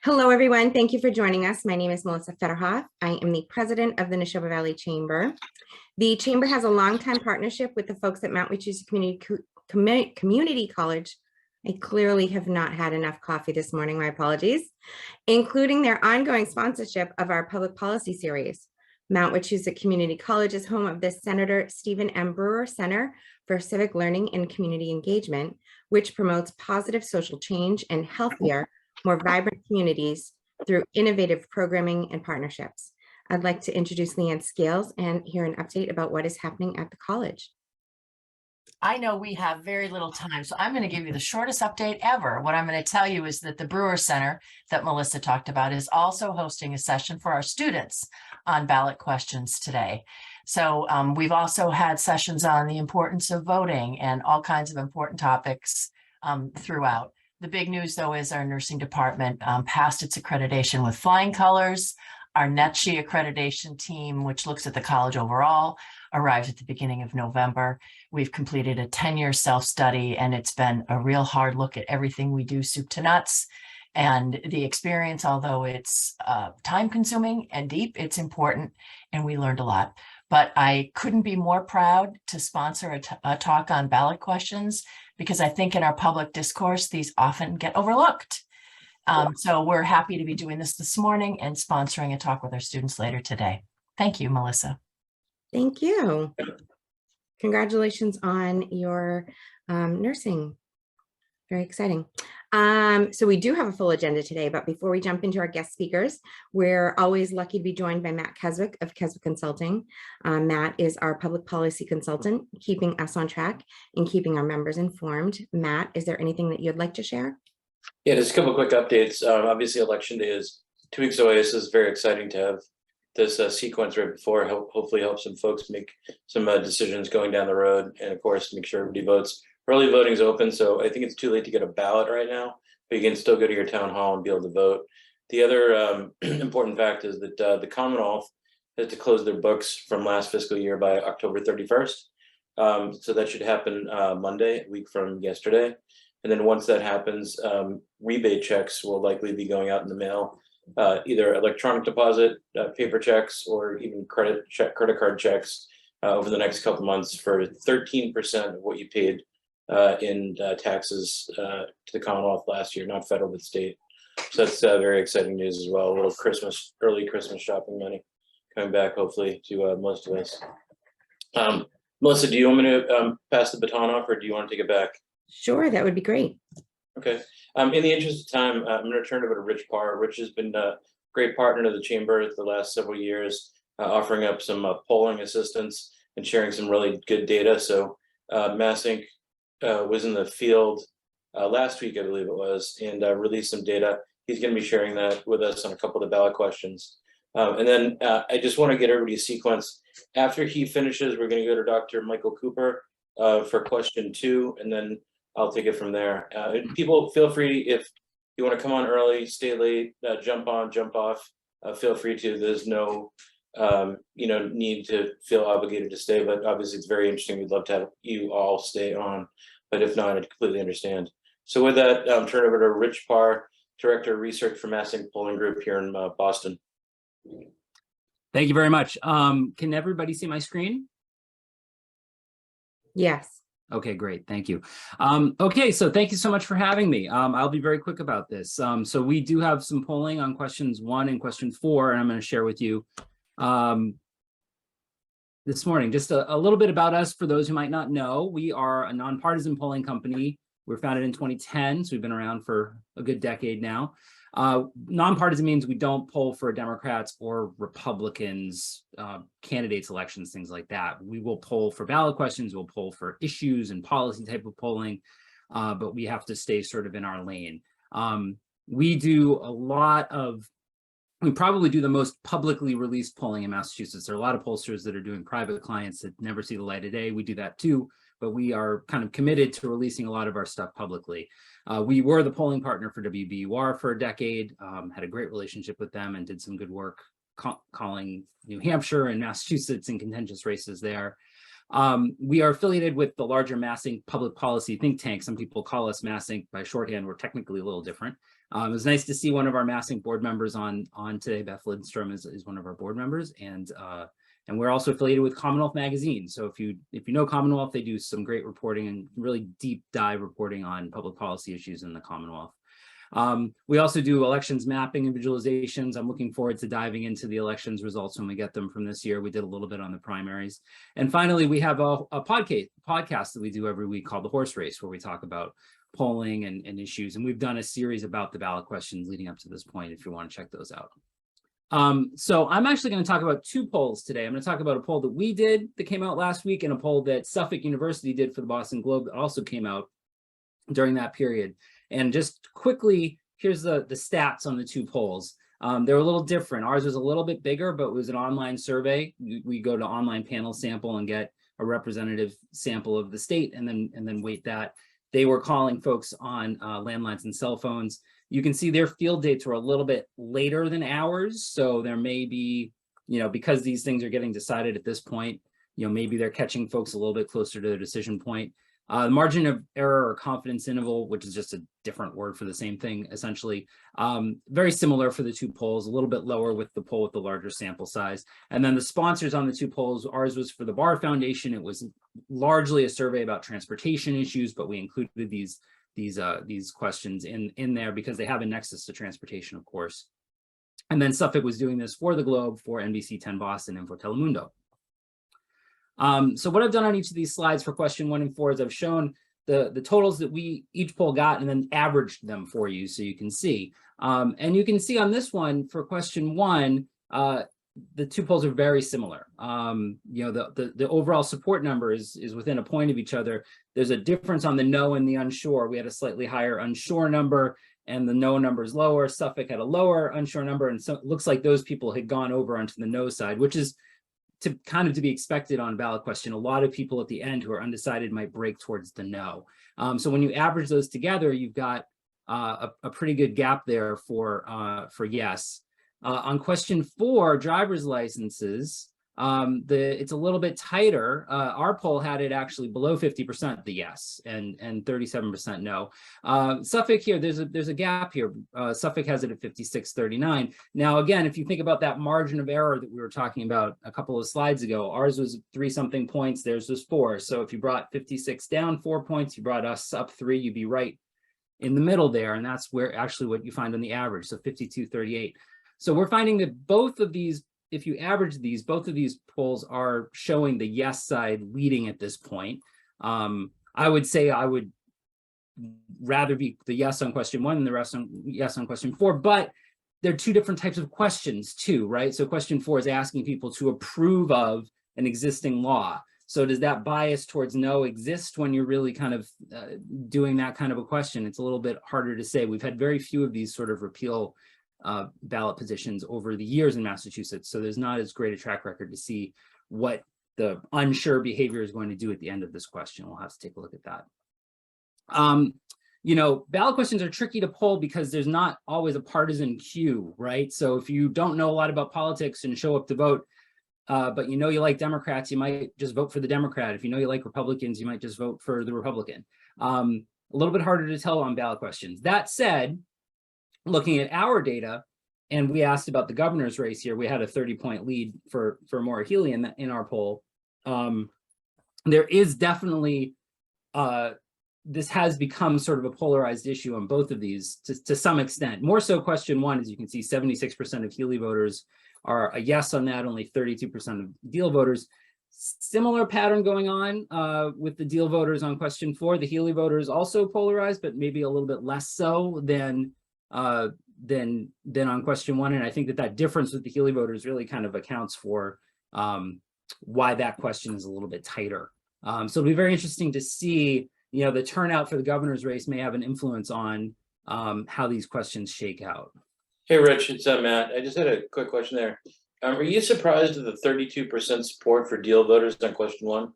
Hello, everyone. Thank you for joining us. My name is Melissa Federhoff. I am the president of the Nashoba Valley Chamber. The Chamber has a longtime partnership with the folks at Mount Wachusett Community College. I clearly have not had enough coffee this morning, my apologies, including their ongoing sponsorship of our public policy series. Mount Wachusett Community College is home of the Senator Stephen M. Brewer Center for Civic Learning and Community Engagement, which promotes positive social change and healthier, more vibrant communities through innovative programming and partnerships. I'd like to introduce Leanne Scales and hear an update about what is happening at the college. I know we have very little time, so I'm going to give you the shortest update ever. What I'm going to tell you is that the Brewer Center that Melissa talked about is also hosting a session for our students on ballot questions today. So we've also had sessions on the importance of voting and all kinds of important topics throughout. The big news, though, is our nursing department passed its accreditation with flying colors. Our NETSHE accreditation team, which looks at the college overall, arrived at the beginning of November. We've completed a 10-year self-study, and it's been a real hard look at everything we do, soup to nuts. And the experience, although it's time-consuming and deep, it's important, and we learned a lot. But I couldn't be more proud to sponsor a talk on ballot questions, because I think in our public discourse, these often get overlooked. So we're happy to be doing this morning and sponsoring a talk with our students later today. Thank you, Melissa. Thank you. Congratulations on your nursing. Very exciting. So we do have a full agenda today, but before we jump into our guest speakers, we're always lucky to be joined by Matt Keswick of Keswick Consulting. Matt is our public policy consultant, keeping us on track and keeping our members informed. Matt, is there anything that you'd like to share? Yeah, just a couple of quick updates. Obviously, Election Day is 2 weeks away. So it's very exciting to have this sequence right before. Hopefully help some folks make some decisions going down the road, and of course, make sure everybody votes. Early voting is open, so I think it's too late to get a ballot right now, but you can still go to your town hall and be able to vote. The other important fact is that the Commonwealth has to close their books from last fiscal year by October 31st. So that should happen Monday, a week from yesterday. And then once that happens, rebate checks will likely be going out in the mail, either electronic deposit, paper checks, or even credit card checks over the next couple months for 13% of what you paid in taxes to the Commonwealth last year, not federal, but state. So that's very exciting news as well. A little early Christmas shopping money coming back, hopefully, to most of us. Melissa, do you want me to pass the baton off, or do you want to take it back? Sure, that would be great. Okay. In the interest of time, I'm going to turn it over to Rich Parr. Rich has been a great partner to the Chamber the last several years, offering up some polling assistance and sharing some really good data. So Mass Inc. Was in the field last week, I believe it was, and released some data. He's going to be sharing that with us on a couple of the ballot questions. And then I just want to get everybody a sequence. After he finishes, we're going to go to Dr. Michael Cooper for question 2, and then I'll take it from there. People, feel free, if you want to come on early, stay late, jump on, jump off, feel free to. There's no need to feel obligated to stay, but obviously it's very interesting. We'd love to have you all stay on, but if not, I completely understand. So with that, turn over to Rich Parr, Director of Research for Mass Inc. Polling Group here in Boston. Thank you very much. Can everybody see my screen? Yes. Okay, great. Thank you. Okay, so thank you so much for having me. I'll be very quick about this. So we do have some polling on questions 1 and question 4, and I'm going to share with you this morning just a little bit about us for those who might not know. We are a nonpartisan polling company. We were founded in 2010, so we've been around for a good decade now. Nonpartisan means we don't poll for Democrats or Republicans, candidates, elections, things like that. We will poll for ballot questions, we'll poll for issues and policy type of polling, but we have to stay sort of in our lane. We probably do the most publicly released polling in Massachusetts. There are a lot of pollsters that are doing private clients that never see the light of day. We do that too, but we are kind of committed to releasing a lot of our stuff publicly. We were the polling partner for WBUR for a decade, had a great relationship with them and did some good work calling New Hampshire and Massachusetts in contentious races there. We are affiliated with the larger Massink public policy think tank. Some people call us Massink by shorthand. We're technically a little different. It was nice to see one of our Massink board members on today. Beth Lindstrom is one of our board members, and we're also affiliated with Commonwealth Magazine. So if you know Commonwealth, they do some great reporting and really deep dive reporting on public policy issues in the Commonwealth. We also do elections mapping and visualizations. I'm looking forward to diving into the elections results when we get them from this year. We did a little bit on the primaries. And finally, we have a podcast that we do every week called The Horse Race, where we talk about polling and issues. And we've done a series about the ballot questions leading up to this point, if you want to check those out. So I'm actually going to talk about two polls today. I'm going to talk about a poll that we did that came out last week, and a poll that Suffolk University did for the Boston Globe that also came out during that period. And just quickly, here's the stats on the two polls. They're a little different. Ours was a little bit bigger, but it was an online survey. We go to online panel sample and get a representative sample of the state, and then weight that. They were calling folks on landlines and cell phones. You can see their field dates were a little bit later than ours. So there may be, because these things are getting decided at this point, maybe they're catching folks a little bit closer to their decision point. The margin of error or confidence interval, which is just a different word for the same thing, essentially, very similar for the two polls, a little bit lower with the poll with the larger sample size. And then the sponsors on the two polls, ours was for the Bar Foundation. It was largely a survey about transportation issues, but we included these questions in there because they have a nexus to transportation, of course. And then Suffolk was doing this for the Globe, for NBC 10 Boston, and for Telemundo. So what I've done on each of these slides for question 1 and 4 is I've shown the totals that each poll got and then averaged them for you so you can see. And you can see on this one for question 1, the two polls are very similar. The overall support number is within a point of each other. There's a difference on the no and the unsure. We had a slightly higher unsure number and the no number is lower. Suffolk had a lower unsure number, and so it looks like those people had gone over onto the no side, which is to be expected on a ballot question. A lot of people at the end who are undecided might break towards the no. So when you average those together, you've got a pretty good gap there for yes. On question 4, driver's licenses, it's a little bit tighter. Our poll had it actually below 50% the yes and 37% no. Suffolk here, there's a gap here. Suffolk has it at 56-39. Now again, if you think about that margin of error that we were talking about a couple of slides ago, ours was 3-something points, theirs was 4. So if you brought 56 down 4 points, you brought us up 3, you'd be right in the middle there, and that's where actually what you find on the average. So 52-38. So we're finding that both of these, if you average these, both of these polls are showing the yes side leading at this point. I would say I would rather be the yes on question 1 and the rest on yes on question 4, but they're two different types of questions too, right? So question 4 is asking people to approve of an existing law. So does that bias towards no exist when you're really kind of doing that kind of a question? It's a little bit harder to say. We've had very few of these sort of repeal ballot positions over the years in Massachusetts. So there's not as great a track record to see what the unsure behavior is going to do at the end of this question. We'll have to take a look at that. Ballot questions are tricky to poll because there's not always a partisan queue, right? So if you don't know a lot about politics and show up to vote, but you like Democrats, you might just vote for the Democrat. If you like Republicans, you might just vote for the Republican. A little bit harder to tell on ballot questions. That said, looking at our data, and we asked about the governor's race here, we had a 30-point lead for Maura Healey in our poll. There is definitely, this has become sort of a polarized issue on both of these to some extent. More so question 1, as you can see, 76% of Healey voters are a yes on that, only 32% of Deal voters. Similar pattern going on with the Deal voters on question 4. The Healey voters also polarized, but maybe a little bit less so than on question 1. And I think that difference with the Healey voters really kind of accounts for why that question is a little bit tighter. So it'll be very interesting to see, the turnout for the governor's race may have an influence on how these questions shake out. Hey, Rich, it's Matt. I just had a quick question there. Are you surprised at the 32% support for Deal voters on question 1?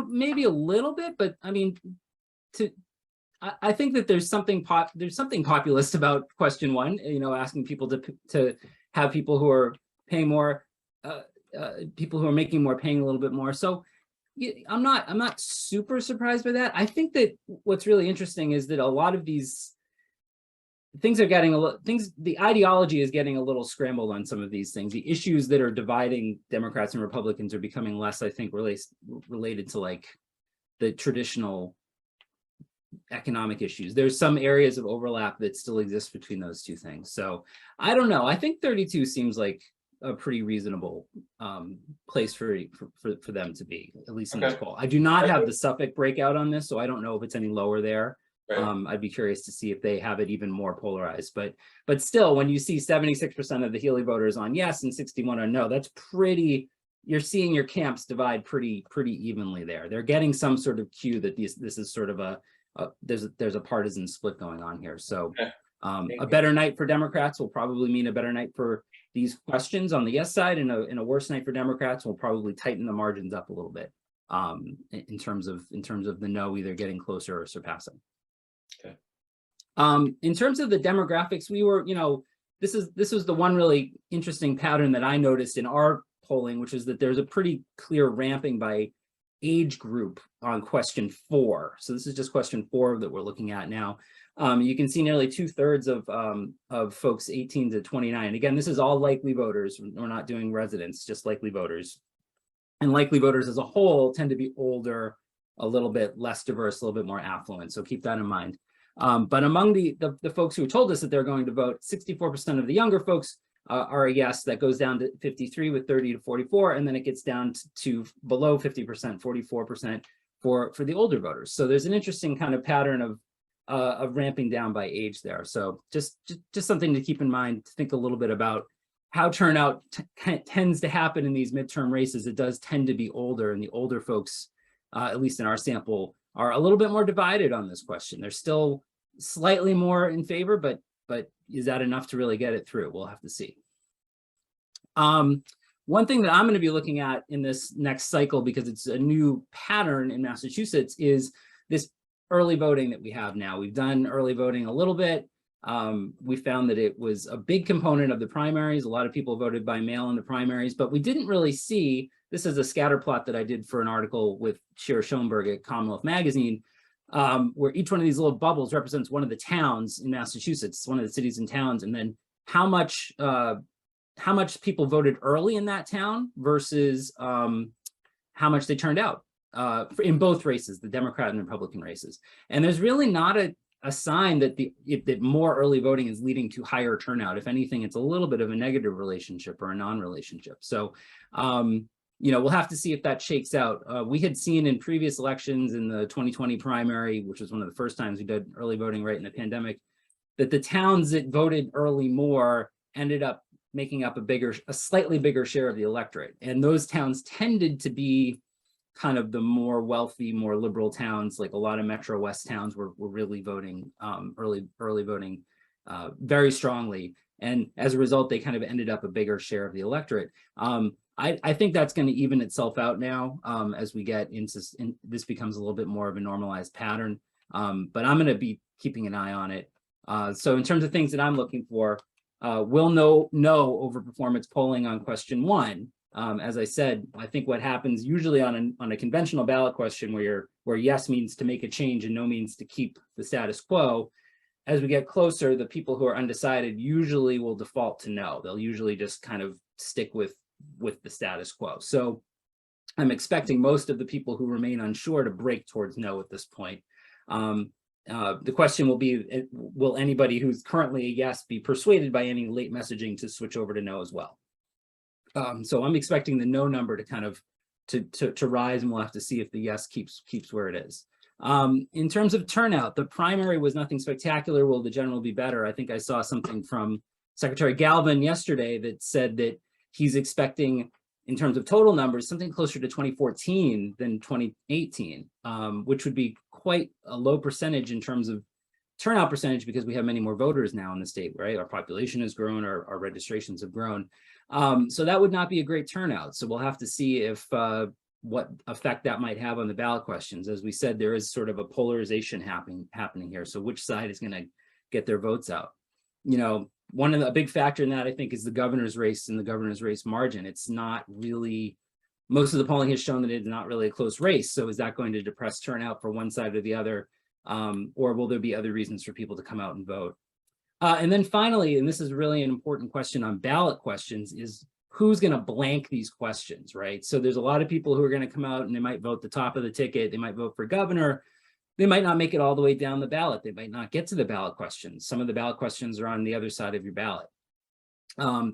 Maybe a little bit, but I I think that there's something populist about question one, asking people to have people who are paying more, people who are making more paying a little bit more. So I'm not super surprised by that. I think that what's really interesting is that a lot of these things are getting the ideology is getting a little scrambled on some of these things. The issues that are dividing Democrats and Republicans are becoming less, I think, related to like the traditional economic issues. There's some areas of overlap that still exist between those two things. So I don't know. I think 32 seems like a pretty reasonable place for them to be, at least in this poll. I do not have the Suffolk breakout on this, so I don't know if it's any lower there. Right. I'd be curious to see if they have it even more polarized, but still, when you see 76% of the Healy voters on yes and 61 on no, that's pretty. You're seeing your camps divide pretty evenly there. They're getting some sort of cue that this is sort of there's a partisan split going on here. So a better night for Democrats will probably mean a better night for these questions on the yes side, and a worse night for Democrats will probably tighten the margins up a little bit in terms of the no either getting closer or surpassing. Okay. In terms of the demographics, we were, this was the one really interesting pattern that I noticed in our polling, which is that there's a pretty clear ramping by age group on question 4. So this is just question 4 that we're looking at now. You can see nearly 2/3 of folks 18 to 29. And again, this is all likely voters. We're not doing residents, just likely voters. And likely voters as a whole tend to be older, a little bit less diverse, a little bit more affluent. So keep that in mind. But among the folks who told us that they're going to vote, 64% of the younger folks are a yes. That goes down to 53 with 30 to 44, and then it gets down to below 50%, 44% for the older voters. So there's an interesting kind of pattern of ramping down by age there. So just something to keep in mind, to think a little bit about how turnout tends to happen in these midterm races. It does tend to be older, and the older folks, at least in our sample, are a little bit more divided on this question. They're still slightly more in favor, but is that enough to really get it through? We'll have to see. One thing that I'm going to be looking at in this next cycle, because it's a new pattern in Massachusetts, is this early voting that we have now. We've done early voting a little bit. We found that it was a big component of the primaries. A lot of people voted by mail in the primaries, but we didn't really see, this is a scatter plot that I did for an article with Shira Schoenberg at Commonwealth Magazine, where each one of these little bubbles represents one of the towns in Massachusetts, one of the cities and towns, and then how much people voted early in that town versus how much they turned out in both races, the Democrat and the Republican races. And there's really not a sign that that more early voting is leading to higher turnout. If anything, it's a little bit of a negative relationship or a non-relationship. So, we'll have to see if that shakes out. We had seen in previous elections, in the 2020 primary, which was one of the first times we did early voting right in the pandemic, that the towns that voted early more ended up making up a slightly bigger share of the electorate. And those towns tended to be kind of the more wealthy, more liberal towns. Like a lot of Metro West towns were really voting early voting very strongly. And as a result, they kind of ended up a bigger share of the electorate. I think that's going to even itself out now as we get into, this becomes a little bit more of a normalized pattern. But I'm going to be keeping an eye on it. So in terms of things that I'm looking for, we'll know over performance polling on question 1. As I said, I think what happens usually on a conventional ballot question where yes means to make a change and no means to keep the status quo, as we get closer, the people who are undecided usually will default to no. They'll usually just kind of stick with the status quo. So I'm expecting most of the people who remain unsure to break towards no at this point. The question will be, will anybody who's currently a yes be persuaded by any late messaging to switch over to no as well? So I'm expecting the no number to kind of to rise, and we'll have to see if the yes keeps where it is. In terms of turnout, the primary was nothing spectacular. Will the general be better? I think I saw something from Secretary Galvin yesterday that said that he's expecting, in terms of total numbers, something closer to 2014 than 2018, which would be quite a low percentage in terms of turnout percentage, because we have many more voters now in the state, right? Our population has grown, our registrations have grown. So that would not be a great turnout. So we'll have to see if what effect that might have on the ballot questions. As we said, there is sort of a polarization happening here. So which side is going to get their votes out? You know, a big factor in that, I think, is the governor's race and the governor's race margin. It's not really, most of the polling has shown that it's not really a close race. So is that going to depress turnout for one side or the other? Or will there be other reasons for people to come out and vote? And then finally, and this is really an important question on ballot questions, is who's going to blank these questions, right? So there's a lot of people who are going to come out and they might vote the top of the ticket. They might vote for governor. They might not make it all the way down the ballot. They might not get to the ballot questions. Some of the ballot questions are on the other side of your ballot.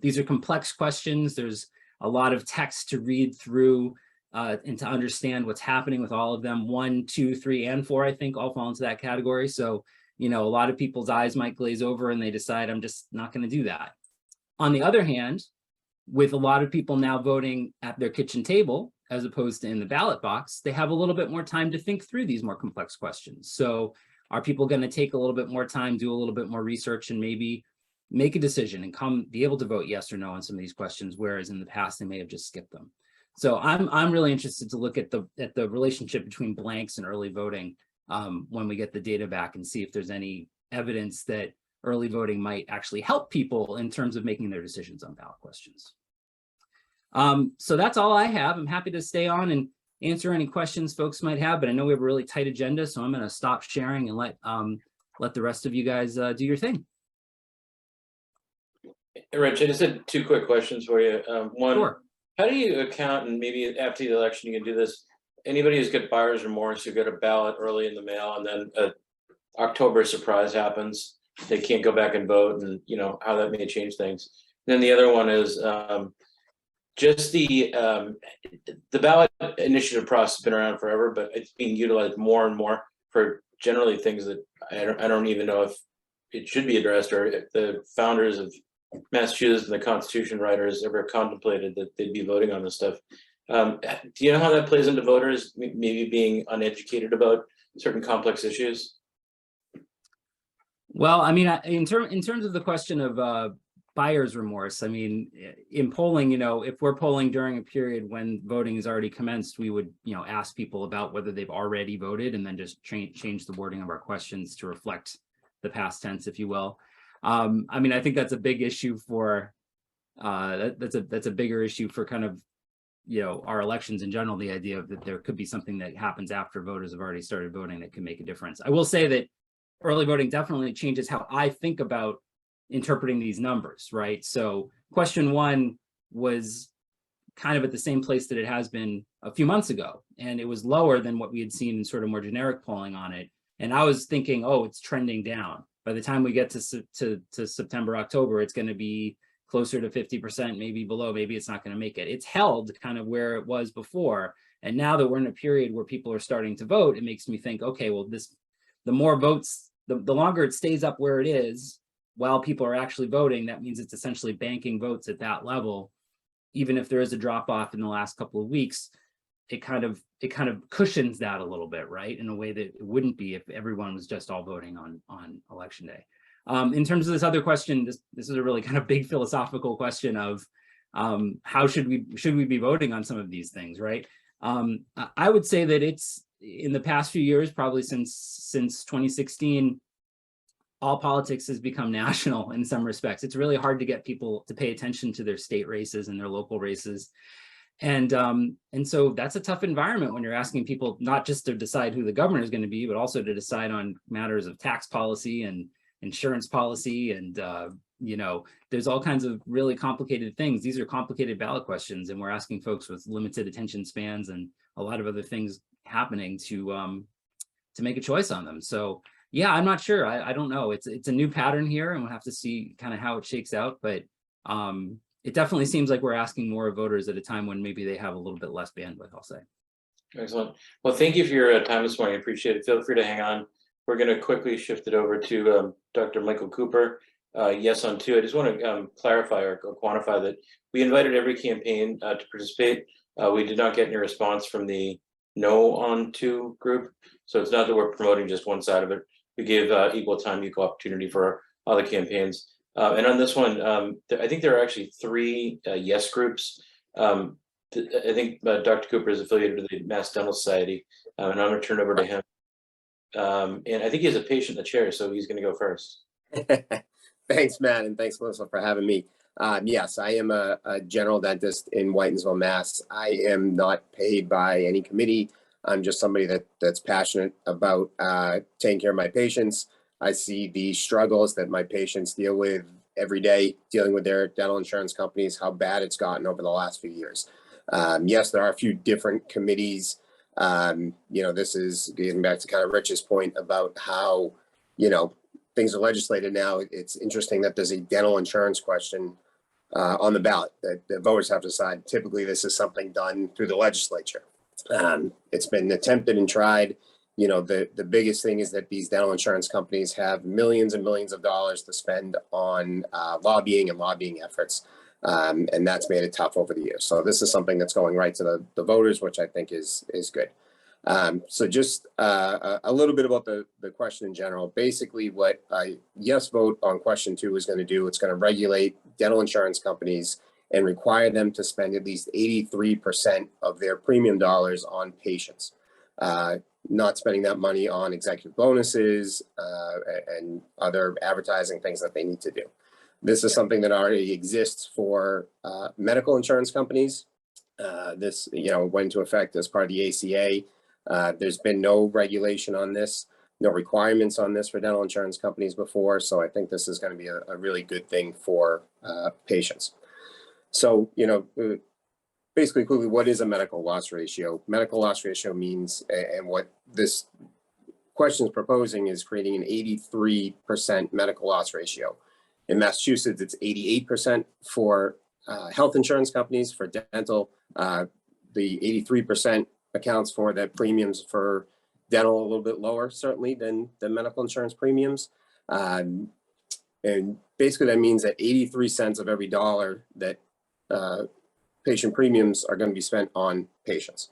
These are complex questions. There's a lot of text to read through and to understand what's happening with all of them. 1, 2, 3, and 4, I think, all fall into that category. So, you know, a lot of people's eyes might glaze over and they decide, I'm just not going to do that. On the other hand, with a lot of people now voting at their kitchen table, as opposed to in the ballot box, they have a little bit more time to think through these more complex questions. So are people going to take a little bit more time, do a little bit more research, and maybe make a decision and be able to vote yes or no on some of these questions, whereas in the past they may have just skipped them. So I'm really interested to look at the relationship between blanks and early voting when we get the data back, and see if there's any evidence that early voting might actually help people in terms of making their decisions on ballot questions. So that's all I have. I'm happy to stay on and answer any questions folks might have, but I know we have a really tight agenda, so I'm going to stop sharing and let the rest of you guys do your thing. Rich, I just had 2 quick questions for you. One, Sure. how do you account, and maybe after the election you can do this, anybody who's got buyer's remorse, who got a ballot early in the mail and then an October surprise happens, they can't go back and vote, and you know how that may change things. And then the other one is just the ballot initiative process has been around forever, but it's being utilized more and more for generally things that I don't even know if it should be addressed, or if the founders of Massachusetts and the Constitution writers ever contemplated that they'd be voting on this stuff. Do you know how that plays into voters maybe being uneducated about certain complex issues? Well, I mean, in terms of the question of buyer's remorse, I mean, in polling, you know, if we're polling during a period when voting has already commenced, we would, you know, ask people about whether they've already voted, and then just change the wording of our questions to reflect the past tense, if you will. I mean, I think that's a big issue for that's a bigger issue for kind of, you know, our elections in general. The idea of that there could be something that happens after voters have already started voting that can make a difference. I will say that early voting definitely changes how I think about interpreting these numbers, right? So question 1 was kind of at the same place that it has been a few months ago, and it was lower than what we had seen in sort of more generic polling on it. And I was thinking, oh, it's trending down. By the time we get to September, October, it's going to be closer to 50%, maybe below, maybe it's not going to make it. It's held kind of where it was before. And now that we're in a period where people are starting to vote, it makes me think, okay, well, the more votes, the longer it stays up where it is while people are actually voting, that means it's essentially banking votes at that level. Even if there is a drop off in the last couple of weeks, it kind of cushions that a little bit, right? In a way that it wouldn't be if everyone was just all voting on election day. In terms of this other question, this is a really kind of big philosophical question of how should we be voting on some of these things, right? I would say that it's in the past few years, probably since 2016, all politics has become national in some respects. It's really hard to get people to pay attention to their state races and their local races. And so that's a tough environment when you're asking people not just to decide who the governor is going to be, but also to decide on matters of tax policy and insurance policy. And, you know, there's all kinds of really complicated things. These are complicated ballot questions, and we're asking folks with limited attention spans and a lot of other things happening to make a choice on them. So yeah, I'm not sure. I don't know. It's a new pattern here, and we'll have to see kind of how it shakes out. But it definitely seems like we're asking more of voters at a time when maybe they have a little bit less bandwidth, I'll say. Excellent. Well, thank you for your time this morning. I appreciate it. Feel free to hang on. We're going to quickly shift it over to Dr. Michael Cooper. Yes on 2. I just want to clarify or quantify that we invited every campaign to participate. We did not get any response from the no on 2 group. So it's not that we're promoting just one side of it. We gave equal time, equal opportunity for other campaigns. And on this one, I think there are actually 3 yes groups. I think Dr. Cooper is affiliated with the Mass Dental Society, and I'm going to turn it over to him. And I think he has a patient in the chair, so he's going to go first. Thanks, Matt, and thanks, Melissa, for having me. Yes, I am a general dentist in Whitensville, Mass. I am not paid by any committee. I'm just somebody that's passionate about taking care of my patients. I see the struggles that my patients deal with every day, dealing with their dental insurance companies, how bad it's gotten over the last few years. Yes, there are a few different committees. This is getting back to kind of Rich's point about how, things are legislated now. It's interesting that there's a dental insurance question on the ballot that the voters have to decide. Typically, this is something done through the legislature. It's been attempted and tried. The biggest thing is that these dental insurance companies have millions and millions of dollars to spend on lobbying and lobbying efforts. And that's made it tough over the years. So this is something that's going right to the voters, which I think is good. So just a little bit about the question in general. Basically, what a yes vote on question 2 is going to do, it's going to regulate dental insurance companies and require them to spend at least 83% of their premium dollars on patients, not spending that money on executive bonuses and other advertising things that they need to do. This is something that already exists for medical insurance companies. This, went into effect as part of the ACA. There's been no regulation on this, no requirements on this for dental insurance companies before. So I think this is going to be a really good thing for patients. So, basically, quickly, what is a medical loss ratio? Medical loss ratio means, and what this question is proposing is creating an 83% medical loss ratio. In Massachusetts, it's 88% for health insurance companies. For dental, the 83% accounts for that premiums for dental a little bit lower, certainly, than the medical insurance premiums. And basically, that means that 83 cents of every dollar that patient premiums are going to be spent on patients.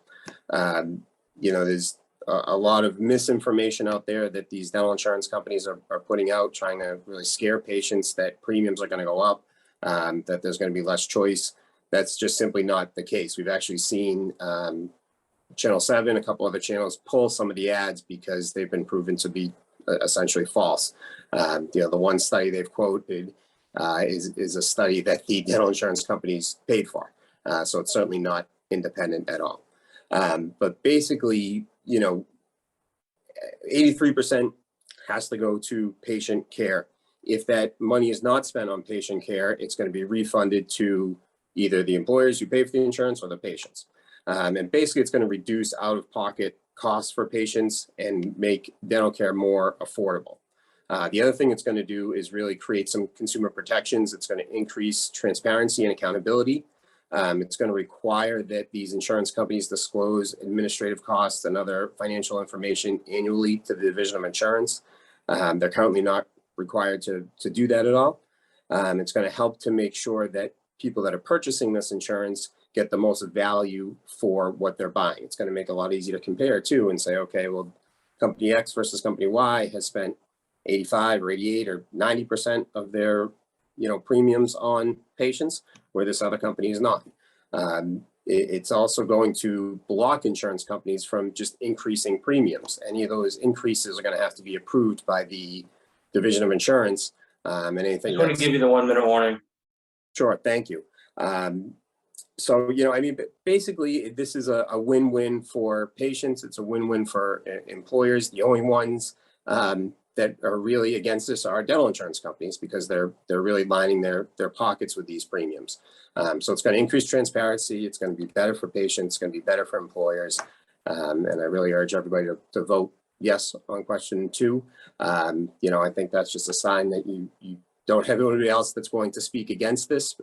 There's a lot of misinformation out there that these dental insurance companies are putting out, trying to really scare patients that premiums are going to go up, that there's going to be less choice. That's just simply not the case. We've actually seen Channel 7, a couple other channels, pull some of the ads because they've been proven to be essentially false. The one study they've quoted is a study that the dental insurance companies paid for. So it's certainly not independent at all. But basically, 83% has to go to patient care. If that money is not spent on patient care, it's going to be refunded to either the employers who pay for the insurance or the patients. And basically, it's going to reduce out-of-pocket costs for patients and make dental care more affordable. The other thing it's going to do is really create some consumer protections. It's going to increase transparency and accountability. It's going to require that these insurance companies disclose administrative costs and other financial information annually to the Division of Insurance. They're currently not required to do that at all. It's going to help to make sure that people that are purchasing this insurance get the most value for what they're buying. It's going to make it a lot easier to compare too and say, okay, well, company X versus company Y has spent 85 or 88 or 90% of their premiums on patients, where this other company is not. It's also going to block insurance companies from just increasing premiums. Any of those increases are going to have to be approved by the Division of Insurance. And anything. I'm going to give you the 1-minute warning. Sure, thank you. So, basically, this is a win-win for patients. It's a win-win for employers. The only ones that are really against this are dental insurance companies because they're really lining their pockets with these premiums. So it's going to increase transparency. It's going to be better for patients. It's going to be better for employers. And I really urge everybody to vote yes on question 2. I think that's just a sign that you don't have anybody else that's going to speak against this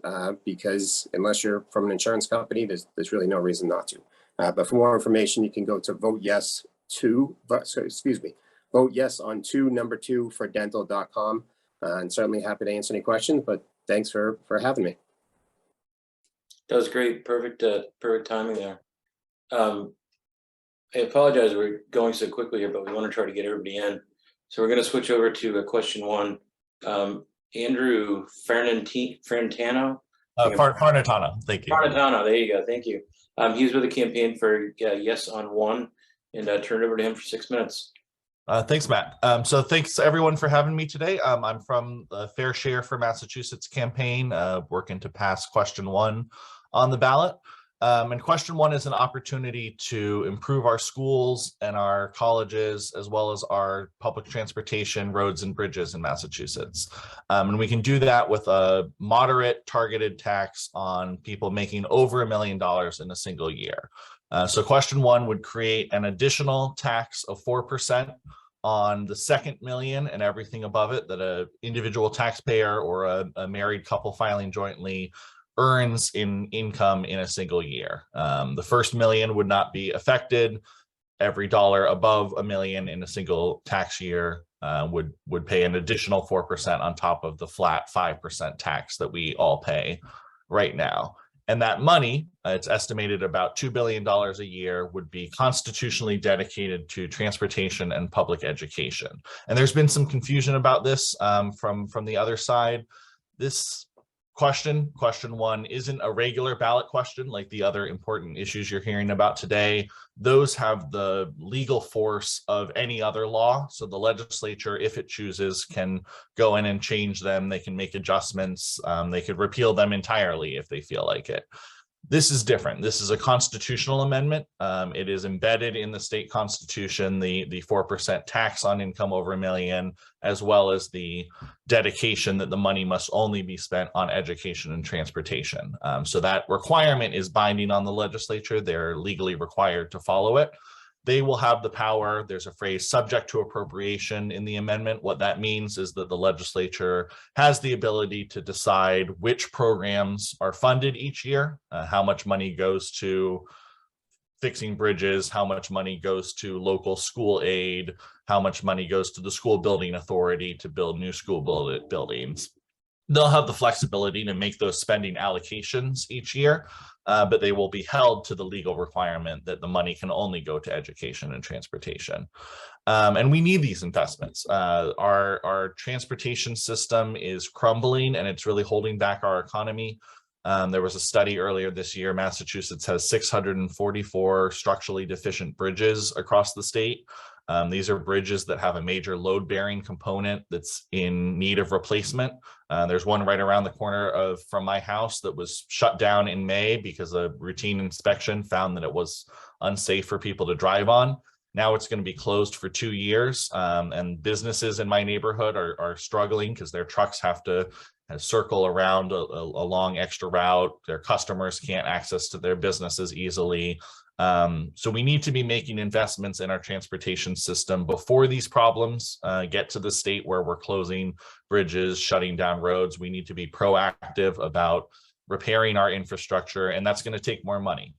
because unless you're from an insurance company, there's really no reason not to. But for more information, you can go to vote yes on 2, number 2 for dental.com. And certainly happy to answer any questions, but thanks for having me. That was great. Perfect timing there. I apologize, we're going so quickly here, but we want to try to get everybody in. So we're going to switch over to question 1. Andrew Frantano, Farnatana, thank you. Farnatana, there you go. Thank you. He's with the campaign for Yes on One, and turn it over to him for 6 minutes. Thanks, Matt. So thanks everyone for having me today. I'm from the Fair Share for Massachusetts campaign, working to pass question 1 on the ballot. And question 1 is an opportunity to improve our schools and our colleges, as well as our public transportation, roads and bridges in Massachusetts. And we can do that with a moderate targeted tax on people making over $1 million in a single year. So question 1 would create an additional tax of 4% on the second million and everything above it that a individual taxpayer or a married couple filing jointly earns in income in a single year. The first million would not be affected. Every dollar above $1 million in a single tax year would pay an additional 4% on top of the flat 5% tax that we all pay right now. And that money, it's estimated about $2 billion a year, would be constitutionally dedicated to transportation and public education. And there's been some confusion about this from the other side. This question 1, isn't a regular ballot question like the other important issues you're hearing about today. Those have the legal force of any other law. So the legislature, if it chooses, can go in and change them. They can make adjustments. They could repeal them entirely if they feel like it. This is different. This is a constitutional amendment. It is embedded in the state constitution, the 4% tax on income over $1 million, as well as the dedication that the money must only be spent on education and transportation. So that requirement is binding on the legislature. They're legally required to follow it. They will have the power. There's a phrase subject to appropriation in the amendment. What that means is that the legislature has the ability to decide which programs are funded each year, how much money goes to fixing bridges, how much money goes to local school aid, how much money goes to the school building authority to build new school buildings. They'll have the flexibility to make those spending allocations each year, but they will be held to the legal requirement that the money can only go to education and transportation. And we need these investments. Our transportation system is crumbling and it's really holding back our economy. There was a study earlier this year. Massachusetts has 644 structurally deficient bridges across the state. These are bridges that have a major load-bearing component that's in need of replacement. There's one right around the corner from my house that was shut down in May because a routine inspection found that it was unsafe for people to drive on. Now it's going to be closed for 2 years, and businesses in my neighborhood are struggling because their trucks have to circle around a long extra route. Their customers can't access to their businesses easily. So we need to be making investments in our transportation system before these problems get to the state where we're closing bridges, shutting down roads. We need to be proactive about repairing our infrastructure, and that's going to take more money.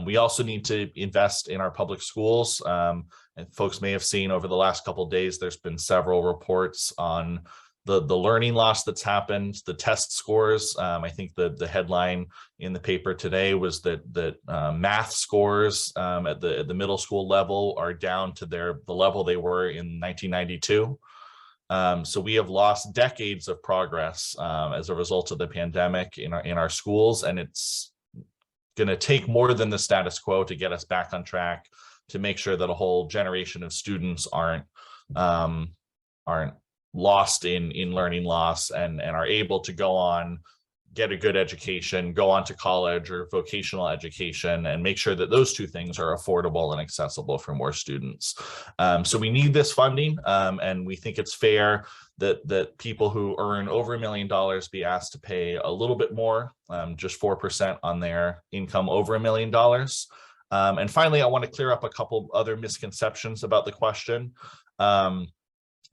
We also need to invest in our public schools. And folks may have seen over the last couple of days, there's been several reports on the learning loss that's happened, the test scores. I think the headline in the paper today was that math scores at the middle school level are down to the level they were in 1992. So we have lost decades of progress as a result of the pandemic in our schools, and it's going to take more than the status quo to get us back on track, to make sure that a whole generation of students aren't lost in learning loss and are able to go on, get a good education, go on to college or vocational education, and make sure that those two things are affordable and accessible for more students. So we need this funding, and we think it's fair that people who earn over $1 million be asked to pay a little bit more, just 4% on their income over $1 million. And finally, I want to clear up a couple other misconceptions about the question.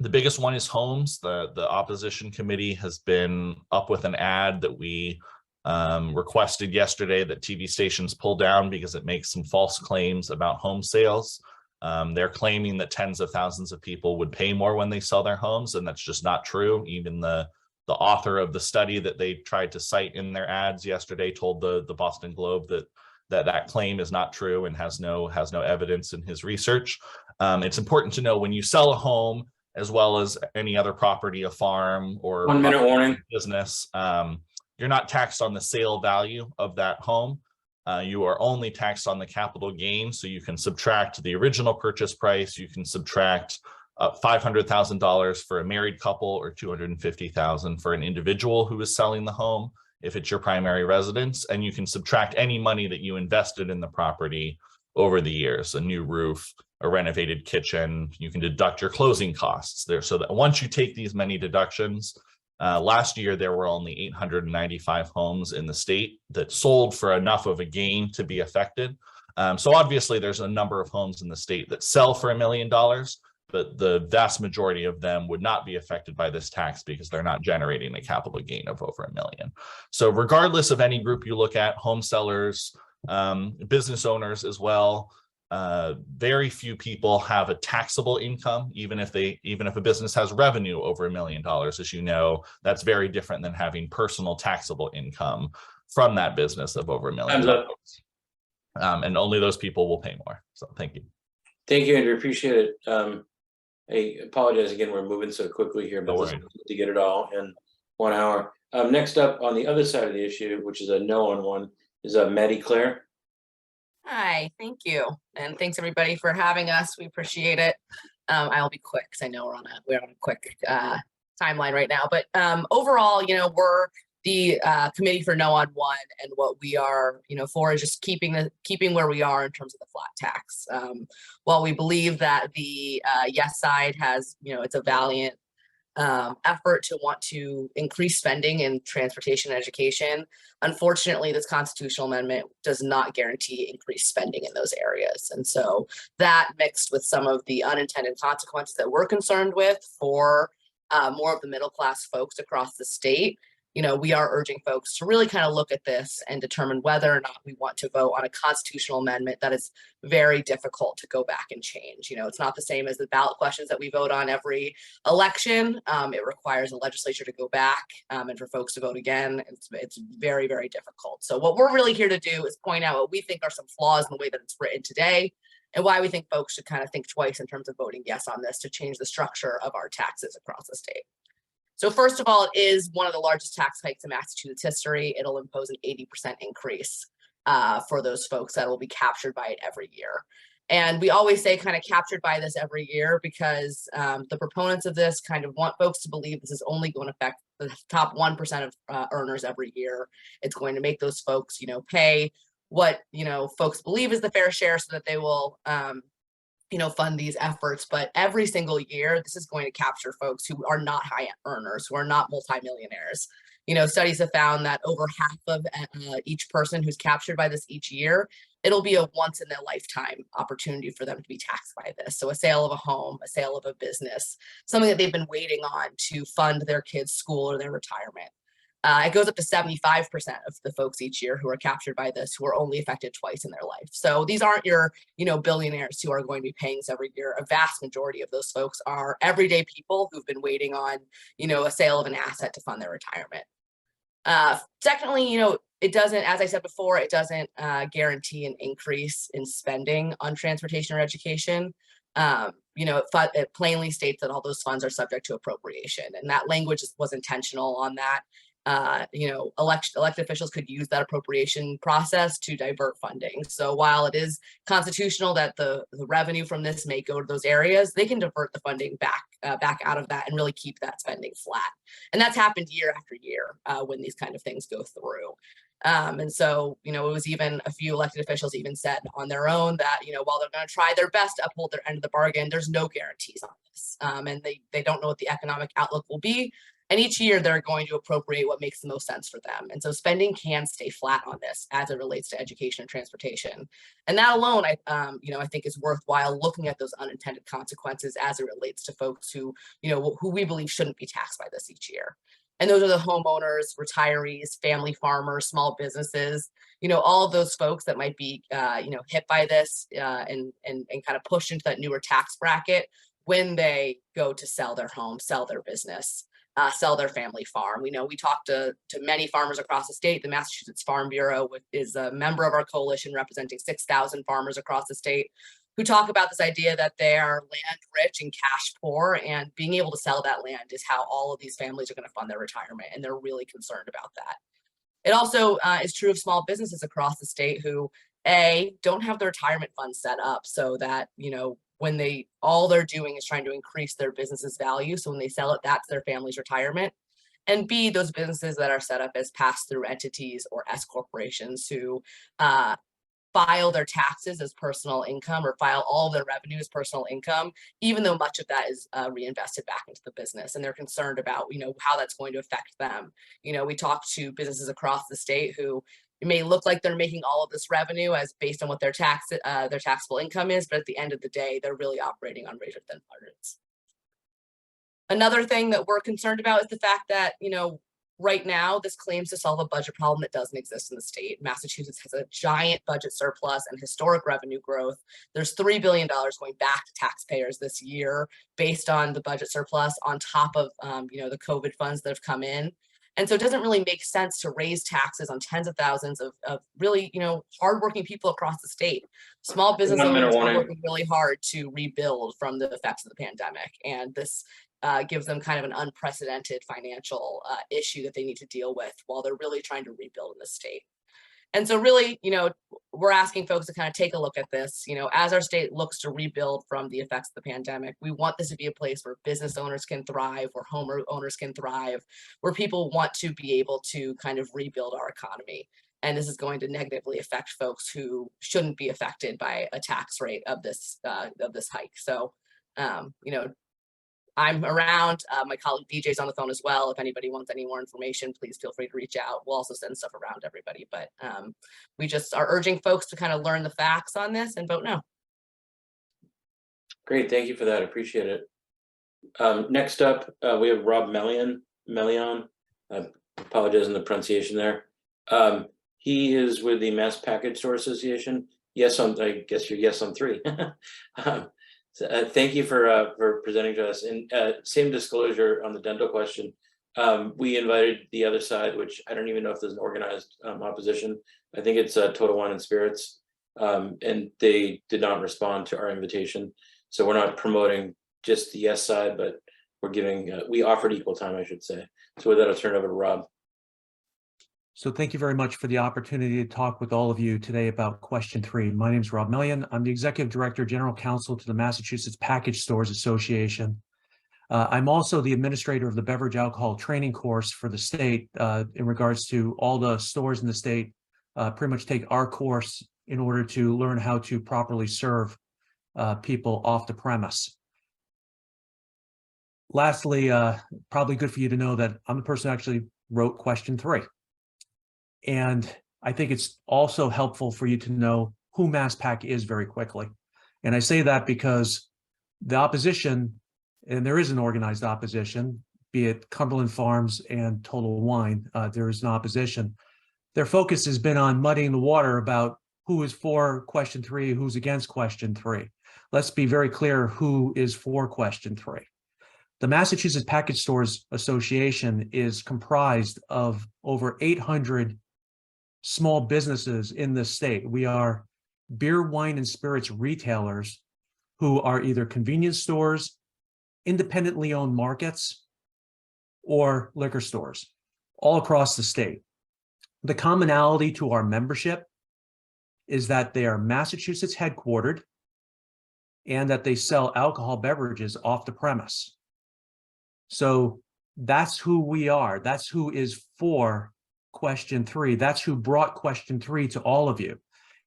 The biggest one is homes. The opposition committee has been up with an ad that we requested yesterday that TV stations pull down because it makes some false claims about home sales. They're claiming that tens of thousands of people would pay more when they sell their homes, and that's just not true. Even the author of the study that they tried to cite in their ads yesterday told the Boston Globe that claim is not true and has no evidence in his research. It's important to know when you sell a home, as well as any other property, a farm or 1 minute warning business, you're not taxed on the sale value of that home. You are only taxed on the capital gain. So you can subtract the original purchase price. You can subtract $500,000 for a married couple or $250,000 for an individual who is selling the home if it's your primary residence. And you can subtract any money that you invested in the property over the years, a new roof, a renovated kitchen. You can deduct your closing costs there. So that once you take these many deductions, last year, there were only 895 homes in the state that sold for enough of a gain to be affected. So obviously, there's a number of homes in the state that sell for $1 million, but the vast majority of them would not be affected by this tax because they're not generating a capital gain of over $1 million. So regardless of any group you look at, home sellers, business owners as well, very few people have a taxable income, even if a business has revenue over $1 million. As you know, that's very different than having personal taxable income from that business of over $1 million. And only those people will pay more. So thank you. Thank you, Andrew. Appreciate it. I apologize again, we're moving so quickly here, but to get it all in 1 hour. Next up on the other side of the issue, which is a no on one, is Maddie Claire. Hi, thank you. And thanks everybody for having us. We appreciate it. I'll be quick because I know we're on a quick timeline right now. But overall, we're the committee for no on one, and what we are, for is just keeping where we are in terms of the flat tax. While we believe that the yes side has, it's a valiant effort to want to increase spending in transportation and education. Unfortunately, this constitutional amendment does not guarantee increased spending in those areas. And so that, mixed with some of the unintended consequences that we're concerned with for more of the middle class folks across the state, we are urging folks to really kind of look at this and determine whether or not we want to vote on a constitutional amendment that is very difficult to go back and change. It's not the same as the ballot questions that we vote on every election. It requires the legislature to go back and for folks to vote again. It's very, very difficult. So what we're really here to do is point out what we think are some flaws in the way that it's written today, and why we think folks should kind of think twice in terms of voting yes on this to change the structure of our taxes across the state. So first of all, it is one of the largest tax hikes in Massachusetts history. It'll impose an 80% increase for those folks that will be captured by it every year. And we always say kind of captured by this every year because the proponents of this kind of want folks to believe this is only going to affect the top 1% of earners every year. It's going to make those folks, pay what, folks believe is the fair share so that they will fund these efforts. But every single year, this is going to capture folks who are not high earners, who are not multimillionaires. Studies have found that over half of each person who's captured by this each year, it'll be a once in their lifetime opportunity for them to be taxed by this. So a sale of a home, a sale of a business, something that they've been waiting on to fund their kids' school or their retirement. It goes up to 75% of the folks each year who are captured by this who are only affected twice in their life. So these aren't your, billionaires who are going to be paying this every year. A vast majority of those folks are everyday people who've been waiting on, a sale of an asset to fund their retirement. Secondly, it doesn't, as I said before, it doesn't guarantee an increase in spending on transportation or education. It plainly states that all those funds are subject to appropriation, and that language was intentional on that. Elected officials could use that appropriation process to divert funding. So while it is constitutional that the revenue from this may go to those areas, they can divert the funding back out of that and really keep that spending flat. And that's happened year after year when these kind of things go through. And so, it was even a few elected officials even said on their own that, while they're going to try their best to uphold their end of the bargain, there's no guarantees on this. And they don't know what the economic outlook will be. And each year they're going to appropriate what makes the most sense for them. And so spending can stay flat on this as it relates to education and transportation. And that alone, I think is worthwhile looking at those unintended consequences as it relates to folks who we believe shouldn't be taxed by this each year. And those are the homeowners, retirees, family farmers, small businesses, all of those folks that might be, hit by this and kind of pushed into that newer tax bracket when they go to sell their home, sell their business. Sell their family farm. We talk to many farmers across the state. The Massachusetts Farm Bureau is a member of our coalition representing 6,000 farmers across the state who talk about this idea that they are land rich and cash poor, and being able to sell that land is how all of these families are going to fund their retirement. And they're really concerned about that. It also is true of small businesses across the state who don't have their retirement fund set up so that, when all they're doing is trying to increase their business's value. So when they sell it, that's their family's retirement. And B, those businesses that are set up as pass-through entities or S corporations who file their taxes as personal income or file all of their revenue as personal income, even though much of that is reinvested back into the business. And they're concerned about, how that's going to affect them. We talk to businesses across the state who it may look like they're making all of this revenue as based on what their taxable income is, but at the end of the day, they're really operating on razor thin margins. Another thing that we're concerned about is the fact that, right now, this claims to solve a budget problem that doesn't exist in the state. Massachusetts has a giant budget surplus and historic revenue growth. There's $3 billion going back to taxpayers this year based on the budget surplus on top of, the COVID funds that have come in. And so it doesn't really make sense to raise taxes on tens of thousands of really, hardworking people across the state. Small business owners are working really hard to rebuild from the effects of the pandemic. And this gives them kind of an unprecedented financial issue that they need to deal with while they're really trying to rebuild in the state. And so really, we're asking folks to kind of take a look at this, as our state looks to rebuild from the effects of the pandemic. We want this to be a place where business owners can thrive, where homeowners can thrive, where people want to be able to kind of rebuild our economy. And this is going to negatively affect folks who shouldn't be affected by a tax rate of this hike. So, I'm around. My colleague BJ's on the phone as well. If anybody wants any more information, please feel free to reach out. We'll also send stuff around to everybody. But we just are urging folks to kind of learn the facts on this and vote no. Great, thank you for that. Appreciate it. Next up, we have Rob Melion. I apologize on the pronunciation there. He is with the Mass Package Store Association. I guess you're yes on three. Thank you for presenting to us. And same disclosure on the dental question. We invited the other side, which I don't even know if there's an organized opposition. I think it's Total Wine and Spirits, and they did not respond to our invitation. So we're not promoting just the yes side, but we offered equal time, I should say. So with that, I'll turn it over to Rob. So thank you very much for the opportunity to talk with all of you today about question 3. My name is Rob Melion. I'm the Executive Director, General Counsel to the Massachusetts Package Stores Association. I'm also the administrator of the beverage alcohol training course for the state in regards to all the stores in the state pretty much take our course in order to learn how to properly serve people off the premise. Lastly, probably good for you to know that I'm the person who actually wrote question 3. And I think it's also helpful for you to know who MassPack is very quickly. And I say that because the opposition, and there is an organized opposition, be it Cumberland Farms and Total Wine, there is an opposition. Their focus has been on muddying the water about who is for question 3, who's against question 3. Let's be very clear who is for question 3. The Massachusetts Package Stores Association is comprised of over 800 small businesses in the state. We are beer, wine, and spirits retailers who are either convenience stores, independently owned markets, or liquor stores all across the state. The commonality to our membership is that they are Massachusetts headquartered and that they sell alcohol beverages off the premise. So that's who we are. That's who is for question 3. That's who brought question 3 to all of you.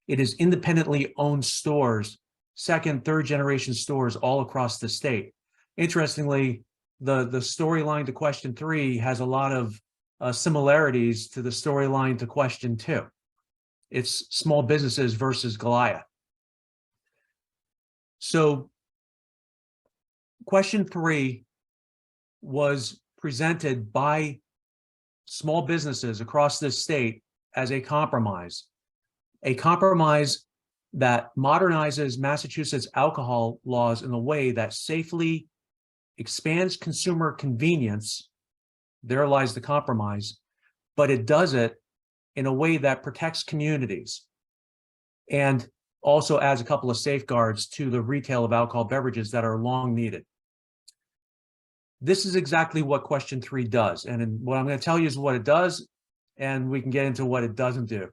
It is independently owned stores, second, third generation stores all across the state. Interestingly, the storyline to question 3 has a lot of similarities to the storyline to question 2. It's small businesses versus Goliath. So question 3 was presented by small businesses across this state as a compromise that modernizes Massachusetts alcohol laws in a way that safely expands consumer convenience. There lies the compromise, but it does it in a way that protects communities and also adds a couple of safeguards to the retail of alcohol beverages that are long needed. This is exactly what question 3 does. And what I'm going to tell you is what it does. and we can get into what it doesn't do.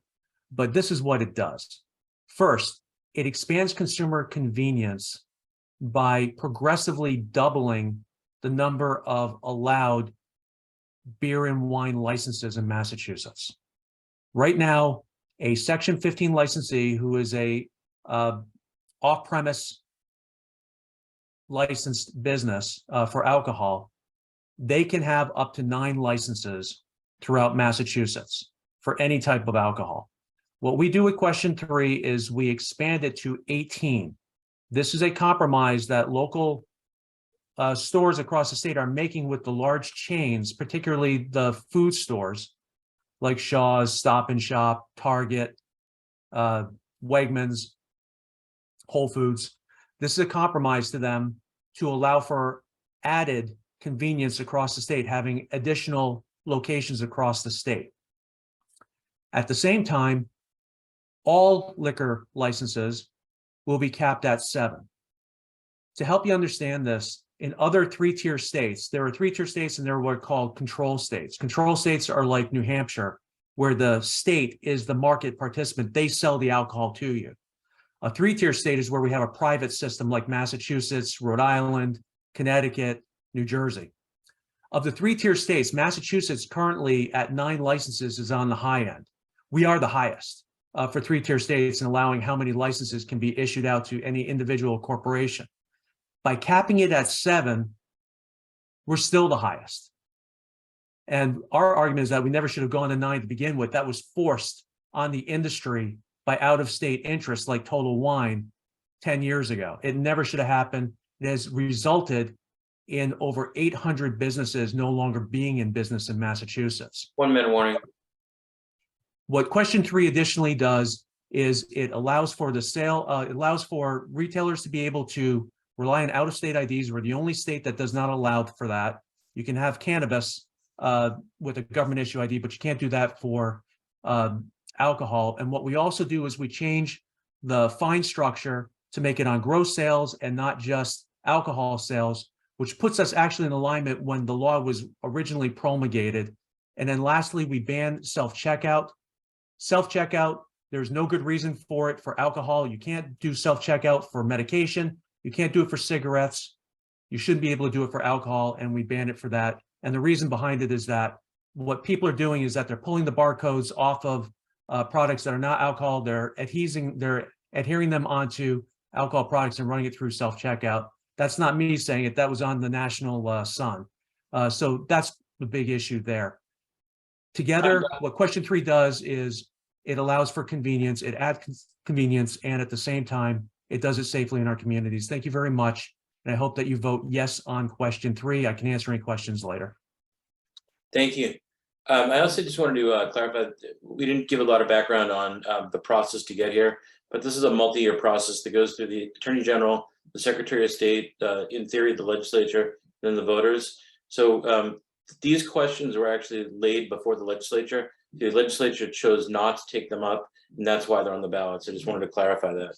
But this is what it does. First, it expands consumer convenience by progressively doubling the number of allowed beer and wine licenses in Massachusetts. Right now, a Section 15 licensee who is a off-premise licensed business for alcohol, they can have up to 9 licenses throughout Massachusetts for any type of alcohol. What we do with question 3 is we expand it to 18. This is a compromise that local stores across the state are making with the large chains, particularly the food stores like Shaw's, Stop and Shop, Target, Wegmans, Whole Foods. This is a compromise to them to allow for added convenience across the state, having additional locations across the state. At the same time, all liquor licenses will be capped at 7. To help you understand this, in other 3-tier states, there are 3-tier states and they're what are called control states. Control states are like New Hampshire, where the state is the market participant. They sell the alcohol to you. A 3-tier state is where we have a private system like Massachusetts, Rhode Island, Connecticut, New Jersey. Of the 3-tier states, Massachusetts currently at 9 licenses is on the high end. We are the highest for 3-tier states in allowing how many licenses can be issued out to any individual corporation. By capping it at 7, we're still the highest. And our argument is that we never should have gone to 9 to begin with. That was forced on the industry by out-of-state interests like Total Wine 10 years ago. It never should have happened. It has resulted in over 800 businesses no longer being in business in Massachusetts. 1 minute warning. What question 3 additionally does is it allows for the sale, it allows for retailers to be able to rely on out-of-state IDs. We're the only state that does not allow for that. You can have cannabis with a government issue ID, but you can't do that for alcohol. And what we also do is we change the fine structure to make it on gross sales and not just alcohol sales, which puts us actually in alignment when the law was originally promulgated. And then lastly, we ban self-checkout. Self-checkout, there's no good reason for it for alcohol. You can't do self-checkout for medication. You can't do it for cigarettes. You shouldn't be able to do it for alcohol, and we ban it for that. And the reason behind it is that what people are doing is that they're pulling the barcodes off of products that are not alcohol. They're adhering them onto alcohol products and running it through self-checkout. That's not me saying it. That was on the National Sun. So that's the big issue there. Together, what question 3 does is it allows for convenience, it adds convenience, and at the same time, it does it safely in our communities. Thank you very much. And I hope that you vote yes on question 3. I can answer any questions later. Thank you. I also just wanted to clarify, we didn't give a lot of background on the process to get here, but this is a multi-year process that goes through the Attorney General, the Secretary of State, in theory, the legislature, then the voters. So these questions were actually laid before the legislature. The legislature chose not to take them up, and that's why they're on the ballot. So I just wanted to clarify that.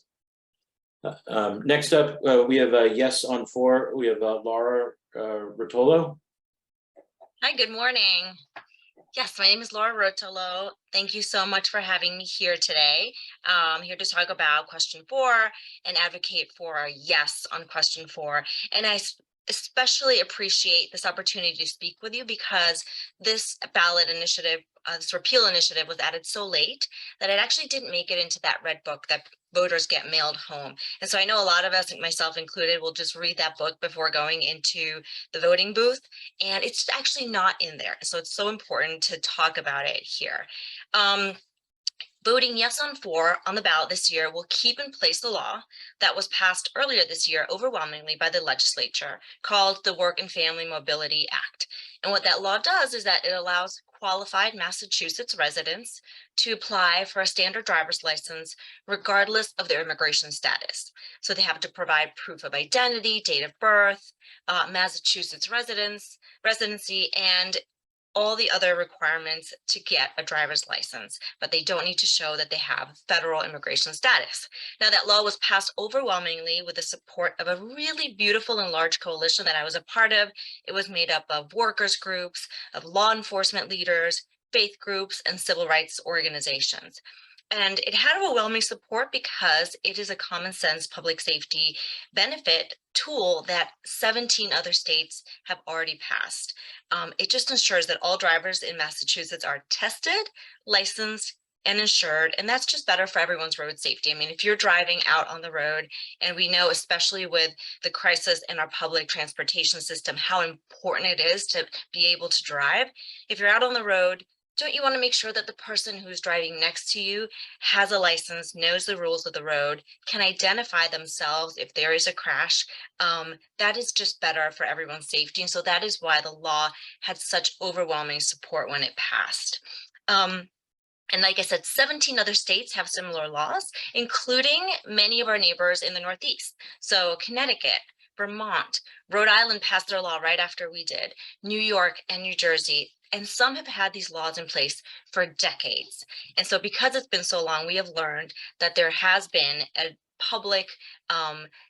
Next up, we have a yes on 4. We have Laura Rotolo. Hi, good morning. Yes, my name is Laura Rotolo. Thank you so much for having me here today. I'm here to talk about question 4 and advocate for a yes on question 4. And I especially appreciate this opportunity to speak with you because this ballot initiative, this repeal initiative was added so late that it actually didn't make it into that red book that voters get mailed home. And so I know a lot of us, myself included, will just read that book before going into the voting booth, and it's actually not in there. So it's so important to talk about it here. Voting yes on 4 on the ballot this year will keep in place the law that was passed earlier this year overwhelmingly by the legislature called the Work and Family Mobility Act. And what that law does is that it allows qualified Massachusetts residents to apply for a standard driver's license regardless of their immigration status. So they have to provide proof of identity, date of birth, Massachusetts residency, and all the other requirements to get a driver's license, but they don't need to show that they have federal immigration status. Now, that law was passed overwhelmingly with the support of a really beautiful and large coalition that I was a part of. It was made up of workers groups, of law enforcement leaders, faith groups, and civil rights organizations. And it had overwhelming support because it is a common sense public safety benefit tool that 17 other states have already passed. It just ensures that all drivers in Massachusetts are tested, licensed, and insured, and that's just better for everyone's road safety. I mean, if you're driving out on the road, and we know, especially with the crisis in our public transportation system, how important it is to be able to drive. If you're out on the road, don't you want to make sure that the person who's driving next to you has a license, knows the rules of the road, can identify themselves if there is a crash? That is just better for everyone's safety. And so that is why the law had such overwhelming support when it passed. And like I said, 17 other states have similar laws, including many of our neighbors in the Northeast. So Connecticut, Vermont, Rhode Island passed their law right after we did, New York and New Jersey, and some have had these laws in place for decades. And so because it's been so long, we have learned that there has been a public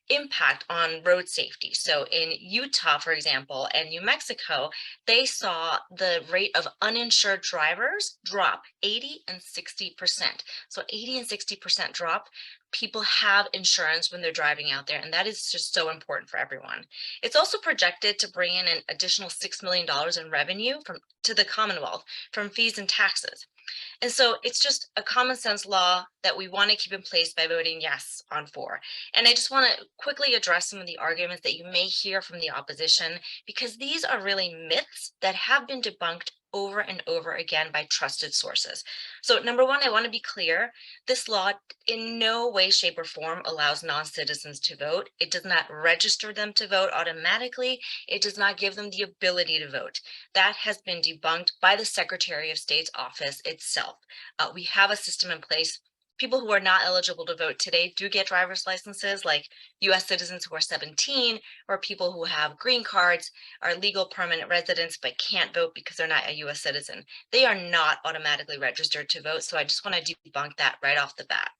impact on road safety. So in Utah, for example, and New Mexico, they saw the rate of uninsured drivers drop 80 and 60%. So 80 and 60% drop. People have insurance when they're driving out there, and that is just so important for everyone. It's also projected to bring in an additional $6 million in revenue to the Commonwealth from fees and taxes. And so it's just a common sense law that we want to keep in place by voting yes on 4. And I just want to quickly address some of the arguments that you may hear from the opposition, because these are really myths that have been debunked over and over again by trusted sources. So number one, I want to be clear, this law in no way, shape, or form allows non-citizens to vote. It does not register them to vote automatically. It does not give them the ability to vote. That has been debunked by the Secretary of State's office itself. We have a system in place. People who are not eligible to vote today do get driver's licenses, like US citizens who are 17, or people who have green cards, are legal permanent residents, but can't vote because they're not a US citizen. They are not automatically registered to vote. So I just want to debunk that right off the bat.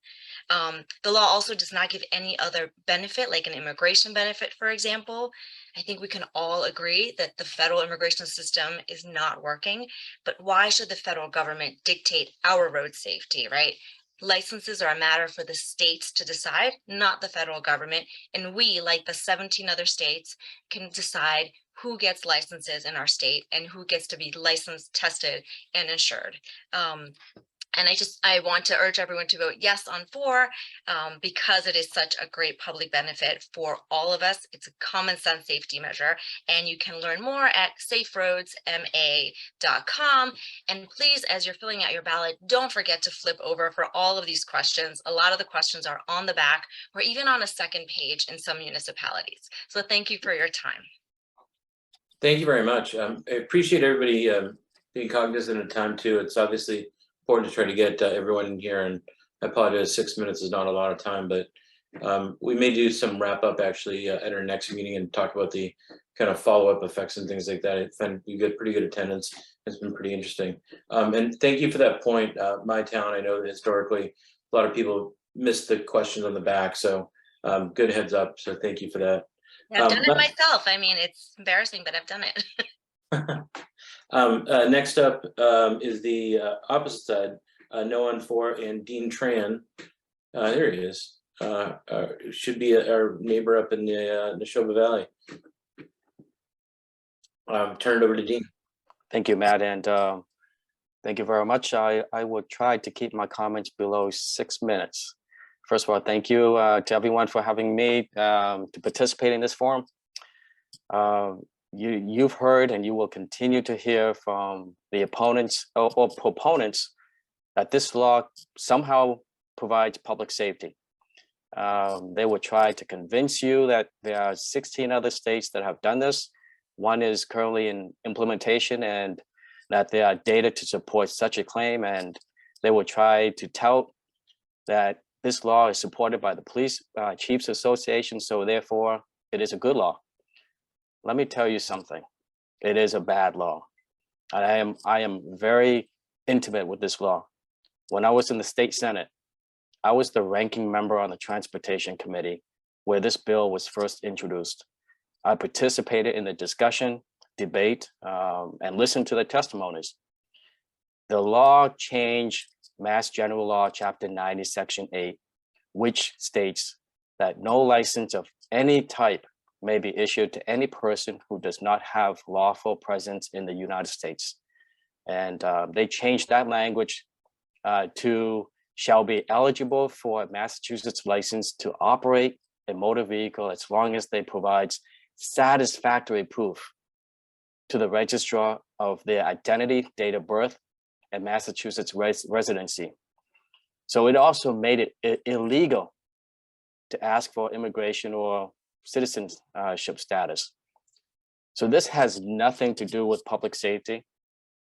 The law also does not give any other benefit, like an immigration benefit, for example. I think we can all agree that the federal immigration system is not working, but why should the federal government dictate our road safety, right? Licenses are a matter for the states to decide, not the federal government. And we, like the 17 other states, can decide who gets licenses in our state and who gets to be licensed, tested, and insured. And I want to urge everyone to vote yes on 4 because it is such a great public benefit for all of us. It's a common sense safety measure, and you can learn more at saferoadsma.com. And please, as you're filling out your ballot, don't forget to flip over for all of these questions. A lot of the questions are on the back or even on a second page in some municipalities. So thank you for your time. Thank you very much. I appreciate everybody being cognizant of time too. It's obviously important to try to get everyone in here, and I apologize, 6 minutes is not a lot of time, but we may do some wrap up actually at our next meeting and talk about the kind of follow-up effects and things like that. I find you get pretty good attendance. It's been pretty interesting. And thank you for that point. My town, I know that historically a lot of people missed the questions on the back, so good heads up. So thank you for that. I've done it myself. I mean, it's embarrassing, but I've done it. Next up is the opposite side, no on 4, and Dean Tran. There he is. Should be our neighbor up in the Nashoba Valley. Turn it over to Dean. Thank you, Matt, and thank you very much. I will try to keep my comments below 6 minutes. First of all, thank you to everyone for having me to participate in this forum. You've heard and you will continue to hear from the opponents or proponents that this law somehow provides public safety. They will try to convince you that there are 16 other states that have done this. One is currently in implementation, and that there are data to support such a claim. And they will try to tout that this law is supported by the Police Chiefs Association, so therefore it is a good law. Let me tell you something. It is a bad law. I am very intimate with this law. When I was in the state Senate, I was the ranking member on the Transportation Committee where this bill was first introduced. I participated in the discussion, debate, and listened to the testimonies. the law changed Mass General Law, Chapter 90, Section 8, which states that no license of any type may be issued to any person who does not have lawful presence in the United States. And they changed that language to shall be eligible for a Massachusetts license to operate a motor vehicle as long as they provide satisfactory proof to the registrar of their identity, date of birth, and Massachusetts residency. So it also made it illegal to ask for immigration or citizenship status. So this has nothing to do with public safety,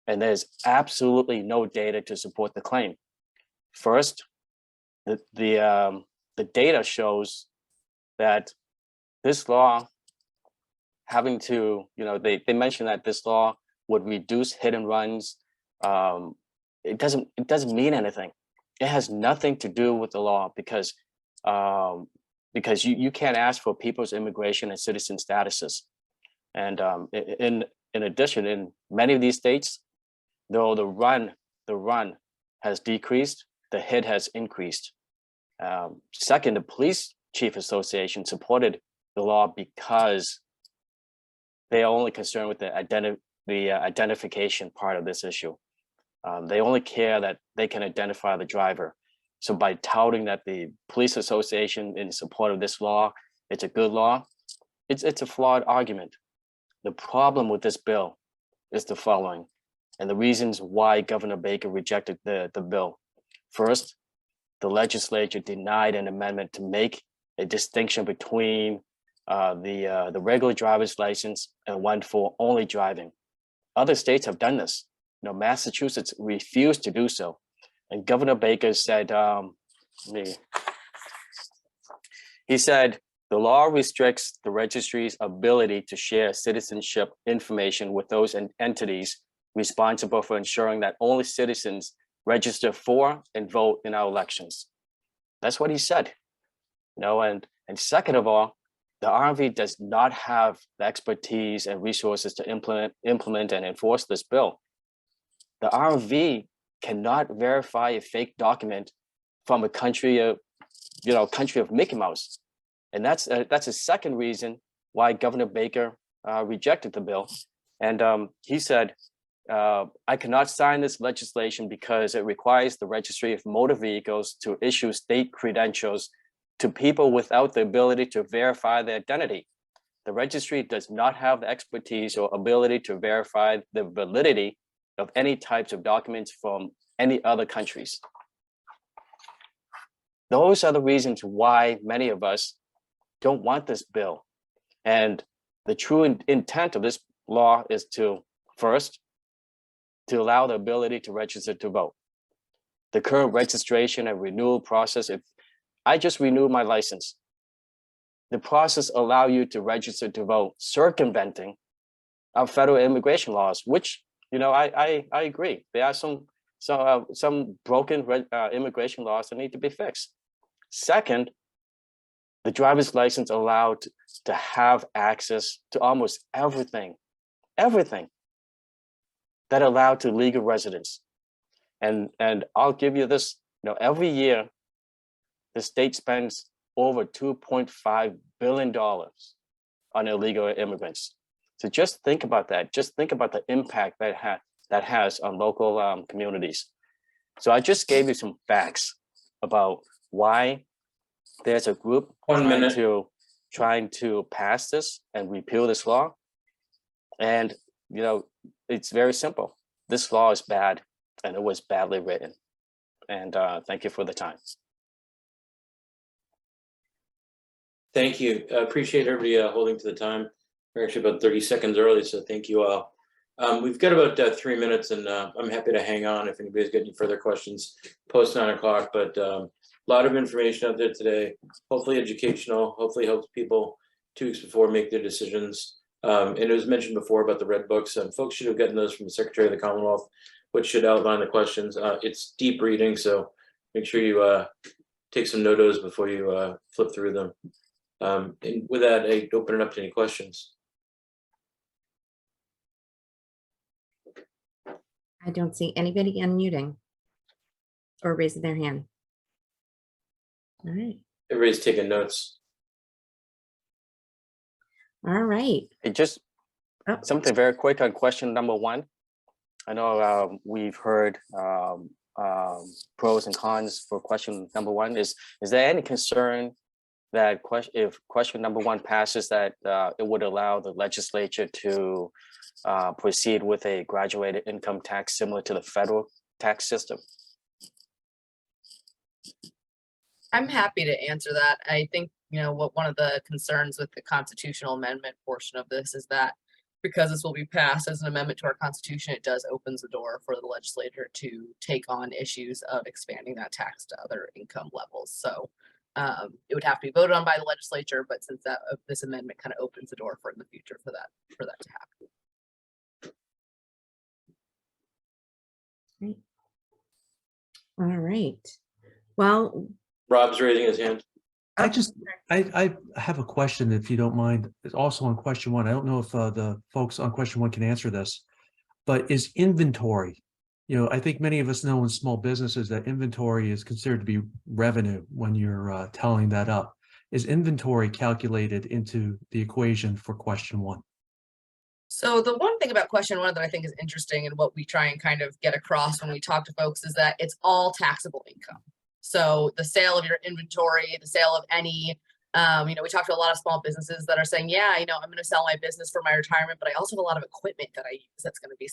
and there's absolutely no data to support the claim. First, the data shows that this law having to, they mentioned that this law would reduce hit and runs. It doesn't mean anything. It has nothing to do with the law because you can't ask for people's immigration and citizen statuses. And in addition, in many of these states, though the run has decreased, the hit has increased. Second, the Police Chief Association supported the law because they are only concerned with the identification part of this issue. They only care that they can identify the driver. So by touting that the Police Association in support of this law, it's a good law, it's a flawed argument. The problem with this bill is the following, and the reasons why Governor Baker rejected the bill. First, the legislature denied an amendment to make a distinction between the regular driver's license and one for only driving. Other states have done this. Massachusetts refused to do so. And Governor Baker said, he said, the law restricts the registry's ability to share citizenship information with those entities responsible for ensuring that only citizens register for and vote in our elections. That's what he said. And second of all, the RMV does not have the expertise and resources to implement and enforce this bill. The RMV cannot verify a fake document from a country of Mickey Mouse. And that's a second reason why Governor Baker rejected the bill. And he said, I cannot sign this legislation because it requires the Registry of Motor Vehicles to issue state credentials to people without the ability to verify their identity. The registry does not have the expertise or ability to verify the validity of any types of documents from any other countries. Those are the reasons why many of us don't want this bill. And the true intent of this law is to, first, to allow the ability to register to vote. The current registration and renewal process, if I just renewed my license, the process allow you to register to vote, circumventing our federal immigration laws, which, I agree. There are some broken immigration laws that need to be fixed. Second, the driver's license allowed to have access to almost everything that allowed to legal residents. And I'll give you this, every year, the state spends over $2.5 billion on illegal immigrants. So just think about that. Just think about the impact that has on local communities. So I just gave you some facts about why there's a group trying to pass this and repeal this law. And, it's very simple. This law is bad and it was badly written. And thank you for the time. Thank you. I appreciate everybody holding to the time. We're actually about 30 seconds early, so thank you all. We've got about 3 minutes, and I'm happy to hang on if anybody's got any further questions post 9 o'clock. But a lot of information out there today, hopefully educational, hopefully helps people 2 weeks before make their decisions. And it was mentioned before about the red books. Folks should have gotten those from the Secretary of the Commonwealth, which should outline the questions. It's deep reading, so make sure you take some notos before you flip through them. And with that, I open it up to any questions. I don't see anybody unmuting or raising their hand. All right. Everybody's taking notes. All right. It just Oh. something very quick on question number 1. I know we've heard pros and cons for question number 1. Is there any concern that if question number 1 passes, that it would allow the legislature to proceed with a graduated income tax similar to the federal tax system? I'm happy to answer that. I think, what one of the concerns with the constitutional amendment portion of this is that because this will be passed as an amendment to our constitution, it does opens the door for the legislature to take on issues of expanding that tax to other income levels. So it would have to be voted on by the legislature, but since that this amendment kind of opens the door for in the future for that to happen. All right. Well, Rob's raising his hand. I have a question, if you don't mind. It's also on question 1. I don't know if the folks on question 1 can answer this, but is inventory, I think many of us know in small businesses that inventory is considered to be revenue when you're tallying that up. Is inventory calculated into the equation for question 1? So the one thing about question 1 that I think is interesting and what we try and kind of get across when we talk to folks is that it's all taxable income. So the sale of your inventory, the sale of any, we talk to a lot of small businesses that are saying, yeah, I'm going to sell my business for my retirement, but I also have a lot of equipment that I use that's going to be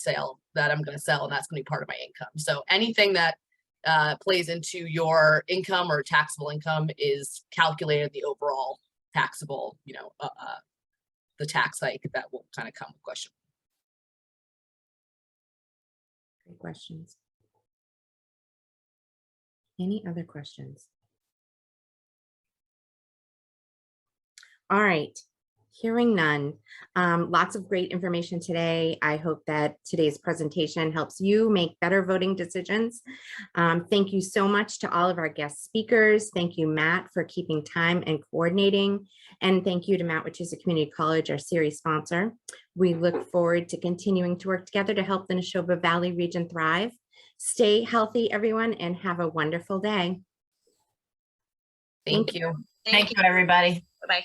that I'm going to sell, and that's going to be part of my income. So anything that plays into your income or taxable income is calculated the overall taxable, the tax hike that will kind of come with question. great questions. Any other questions? All right, hearing none. Lots of great information today. I hope that today's presentation helps you make better voting decisions. Thank you so much to all of our guest speakers. Thank you, Matt, for keeping time and coordinating. And thank you to Mount Wachusett Community College, our series sponsor. We look forward to continuing to work together to help the Nashoba Valley region thrive. Stay healthy, everyone, and have a wonderful day. Thank you. Thank you, everybody. Bye-bye.